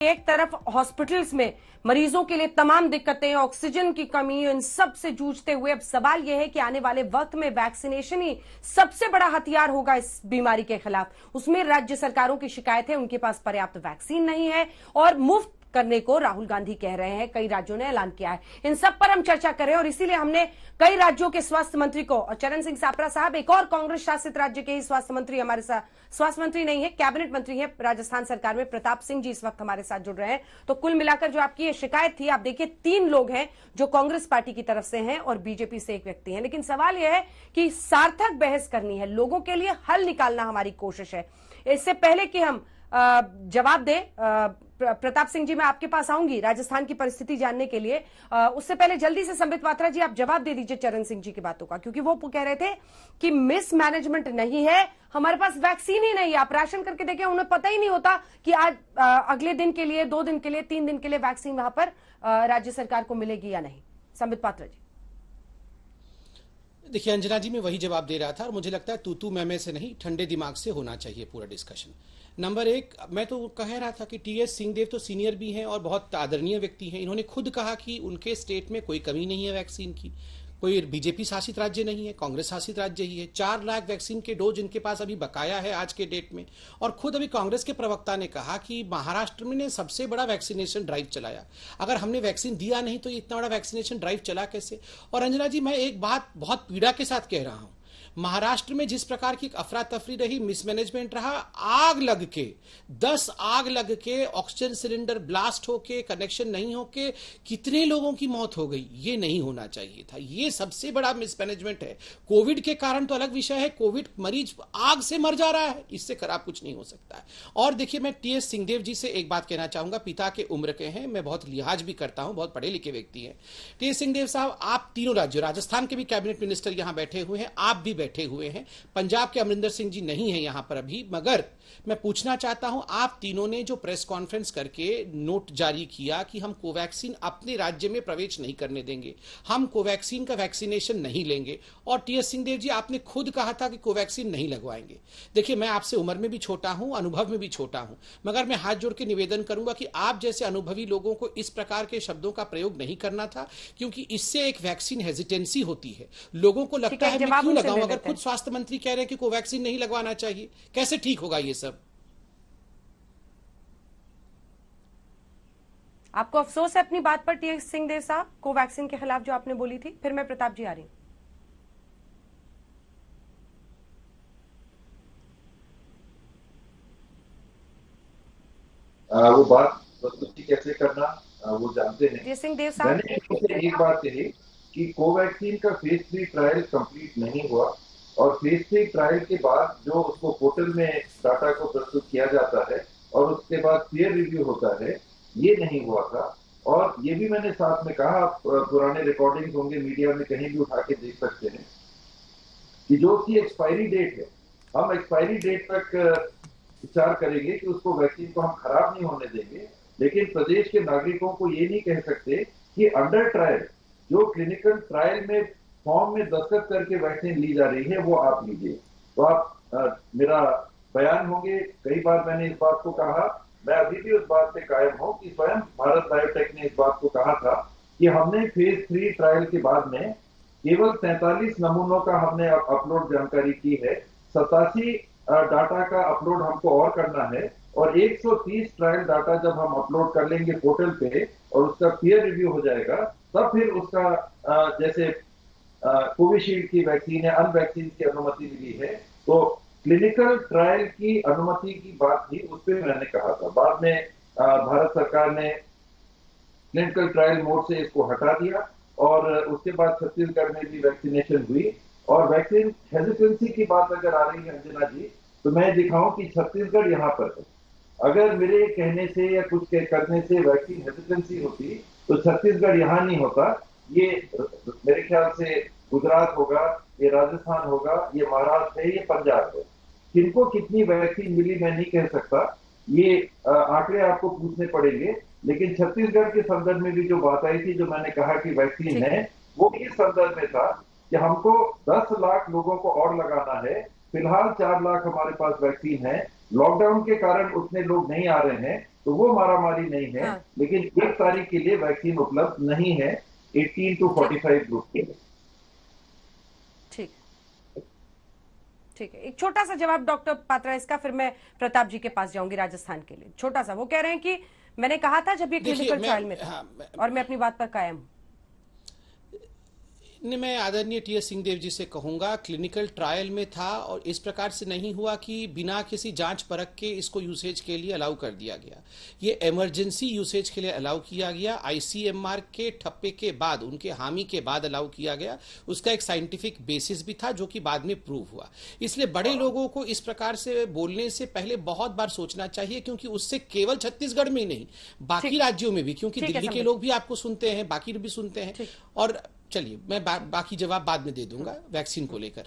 एक तरफ हॉस्पिटल्स में मरीजों के लिए तमाम दिक्कतें, ऑक्सीजन की कमी, इन सब से जूझते हुए अब सवाल यह है कि आने वाले वक्त में वैक्सीनेशन ही सबसे बड़ा हथियार होगा इस बीमारी के खिलाफ। उसमें राज्य सरकारों की शिकायत है उनके पास पर्याप्त वैक्सीन नहीं है और मुफ्त करने को राहुल गांधी कह रहे हैं, कई राज्यों ने ऐलान किया है। इन सब पर हम चर्चा करें और इसीलिए हमने कई राज्यों के स्वास्थ्य मंत्री को, और चरण सिंह सापरा साहब एक और कांग्रेस शासित राज्य के ही स्वास्थ्य मंत्री हमारे साथ, स्वास्थ्य मंत्री नहीं है, कैबिनेट मंत्री है राजस्थान सरकार में, प्रताप सिंह जी इस वक्त हमारे साथ जुड़ रहे हैं। तो कुल मिलाकर जो आपकी ये शिकायत थी, आप देखिए 3 लोग हैं जो कांग्रेस पार्टी की तरफ से हैं और बीजेपी से 1 व्यक्ति है। लेकिन सवाल यह है कि सार्थक बहस करनी है, लोगों के लिए हल निकालना हमारी कोशिश है। इससे पहले कि हम जवाब दे, प्रताप सिंह जी मैं आपके पास आऊंगी राजस्थान की परिस्थिति जानने के लिए। उससे पहले जल्दी से संबित पात्रा जी आप जवाब दे दीजिए चरण सिंह जी की बातों का, क्योंकि वो कह रहे थे कि मिसमैनेजमेंट नहीं है, हमारे पास वैक्सीन ही नहीं है। आप राशन करके देखें, उन्हें पता ही नहीं होता कि आज अगले दिन के लिए, 2 दिन के लिए, 3 दिन के लिए वैक्सीन वहां पर राज्य सरकार को मिलेगी या नहीं। संबित पात्रा जी। देखिए अंजना जी, मैं वही जवाब दे रहा था और मुझे लगता है तू मैं से नहीं, ठंडे दिमाग से होना चाहिए पूरा डिस्कशन। नंबर 1, मैं तो कह रहा था कि टीएस सिंहदेव तो सीनियर भी हैं और बहुत आदरणीय व्यक्ति हैं। इन्होंने खुद कहा कि उनके स्टेट में कोई कमी नहीं है वैक्सीन की, कोई बीजेपी शासित राज्य नहीं है, कांग्रेस शासित राज्य ही है। 4 लाख वैक्सीन के डोज इनके पास अभी बकाया है आज के डेट में। और खुद अभी कांग्रेस के प्रवक्ता ने कहा कि महाराष्ट्र में ने सबसे बड़ा वैक्सीनेशन ड्राइव चलाया। अगर हमने वैक्सीन दिया नहीं तो इतना बड़ा वैक्सीनेशन ड्राइव चला कैसे? और अंजना जी, मैं एक बात बहुत पीड़ा के साथ कह रहा हूं, महाराष्ट्र में जिस प्रकार की अफरा तफरी रही, मिसमैनेजमेंट रहा, आग लग के 10 आग लग के ऑक्सीजन सिलेंडर ब्लास्ट होके, कनेक्शन नहीं होके कितने लोगों की मौत हो गई, ये नहीं होना चाहिए था। ये सबसे बड़ा मिसमैनेजमेंट है। कोविड के कारण तो अलग विषय है, कोविड मरीज आग से मर जा रहा है, इससे खराब कुछ नहीं हो सकता है। और देखिए, मैं टीएस सिंहदेव जी से एक बात कहना चाहूंगा, पिता के उम्र के हैं, मैं बहुत लिहाज भी करता हूं, बहुत पढ़े लिखे व्यक्ति हैं। टीएस सिंहदेव साहब, आप तीनों राज्यों, राजस्थान के भी कैबिनेट मिनिस्टर यहां बैठे हुए हैं, आप भी बैठे हुए हैं, पंजाब के अमरिंदर सिंह जी नहीं है यहां पर अभी, मगर मैं पूछना चाहता हूं, आप तीनों ने जो प्रेस कॉन्फ्रेंस करके नोट जारी किया कि हम कोवैक्सीन अपने राज्य में प्रवेश नहीं करने देंगे, हम कोवैक्सीन का वैक्सीनेशन नहीं लेंगे, और टीएस सिंहदेव जी आपने खुद कहा था कि कोवैक्सीन नहीं लगवाएंगे। देखिए, मैं आपसे उम्र में भी छोटा हूं, अनुभव में भी छोटा हूं, मगर मैं हाथ जोड़ के निवेदन करूंगा कि आप जैसे अनुभवी लोगों को इस प्रकार के शब्दों का प्रयोग नहीं करना था, क्योंकि इससे एक वैक्सीन हेजिटेंसी होती है, लोगों को लगता है मैं क्यों लगाऊं। अगर खुद स्वास्थ्य मंत्री कह रहे हैं कि कोवैक्सीन नहीं लगवाना चाहिए, कैसे ठीक होगा ये सब? आपको अफसोस है अपनी बात पर टीएस सिंहदेव साहब, कोवैक्सीन के खिलाफ जो आपने बोली थी? फिर मैं प्रताप जी आ रही हूं। वो बात प्रस्तुति कैसे करना वो जानते हैं। सिंहदेव साहब, मैंने एक बात कही कि कोवैक्सीन का फेज 3 ट्रायल कंप्लीट नहीं हुआ और फेज 3 ट्रायल के बाद जो उसको पोर्टल में डाटा को प्रस्तुत किया जाता है और उसके बाद पीयर रिव्यू होता है, ये नहीं हुआ था। और ये भी मैंने साथ में कहा, आप पुराने रिकॉर्डिंग्स होंगे मीडिया में कहीं भी उठा के देख सकते हैं कि जो उसकी एक्सपायरी डेट है, हम एक्सपायरी डेट तक विचार करेंगे कि उसको वैक्सीन को हम खराब नहीं होने देंगे, लेकिन प्रदेश के नागरिकों को ये नहीं कह सकते कि अंडर ट्रायल, जो क्लिनिकल ट्रायल में फॉर्म में दस्तखत करके वैक्सीन ली जा रही है, वो आप लीजिए। तो आप मेरा बयान होंगे, कई बार मैंने इस बात को कहा, मैं अभी भी उस बात पे कायम हूं कि स्वयं भारत बायोटेक ने इस बात को कहा था कि हमने फेज 3 ट्रायल के बाद में केवल 43 नमूनों का हमने अपलोड जानकारी की है, 87 डाटा का अपलोड हमको और करना है, और 130 ट्रायल डाटा जब हम अपलोड कर लेंगे पोर्टल पे और उसका पीयर रिव्यू हो जाएगा, तब फिर उसका जैसे कोविशील्ड की वैक्सीन है, अनवैक्सीन की अनुमति मिली है, तो क्लिनिकल ट्रायल की अनुमति की बात थी, उस पर मैंने कहा था। बाद में भारत सरकार ने क्लिनिकल ट्रायल मोड से इसको हटा दिया और उसके बाद छत्तीसगढ़ में भी वैक्सीनेशन हुई। और वैक्सीन हेजिटेंसी की बात अगर आ रही है अंजना जी, तो मैं दिखाऊं कि छत्तीसगढ़ यहाँ पर है। अगर मेरे कहने से या कुछ करने से वैक्सीन हेजिटेंसी होती तो छत्तीसगढ़ यहाँ नहीं होता, ये मेरे ख्याल से गुजरात होगा, ये राजस्थान होगा, ये महाराष्ट्र है, ये पंजाब है। किनको कितनी वैक्सीन मिली मैं नहीं कह सकता, ये आंकड़े आपको पूछने पड़ेंगे। लेकिन छत्तीसगढ़ के संदर्भ में भी जो बात आई थी, जो मैंने कहा कि वैक्सीन है, वो इस संदर्भ में था कि हमको 10 लाख लोगों को और लगाना है। फिलहाल 4 लाख हमारे पास वैक्सीन है, लॉकडाउन के कारण उतने लोग नहीं आ रहे हैं, तो वो मारामारी नहीं है। हाँ। लेकिन 1 तारीख के लिए वैक्सीन उपलब्ध नहीं है 18 to 45 ग्रुप के लिए। ठीक ठीक है, एक छोटा सा जवाब डॉक्टर पात्रा इसका, फिर मैं प्रताप जी के पास जाऊंगी राजस्थान के लिए। छोटा सा, वो कह रहे हैं कि मैंने कहा था जब ये क्लिनिकल ट्रायल में था, और मैं अपनी बात पर कायम हूं। मैं आदरणीय टी एस सिंहदेव जी से कहूंगा, क्लिनिकल ट्रायल में था और इस प्रकार से नहीं हुआ कि बिना किसी जांच परख के इसको यूसेज के लिए अलाउ कर दिया गया। ये इमरजेंसी यूसेज के लिए अलाउ किया गया, आईसीएमआर के ठप्पे के बाद, उनके हामी के बाद अलाउ किया गया। उसका एक साइंटिफिक बेसिस भी था जो कि बाद में प्रूव हुआ। इसलिए बड़े लोगों को इस प्रकार से बोलने से पहले बहुत बार सोचना चाहिए, क्योंकि उससे केवल छत्तीसगढ़ में ही नहीं, बाकी राज्यों में भी, क्योंकि दिल्ली के लोग भी आपको सुनते हैं, बाकी भी सुनते हैं। और चलिए, मैं बाकी जवाब बाद में दे दूंगा वैक्सीन को लेकर।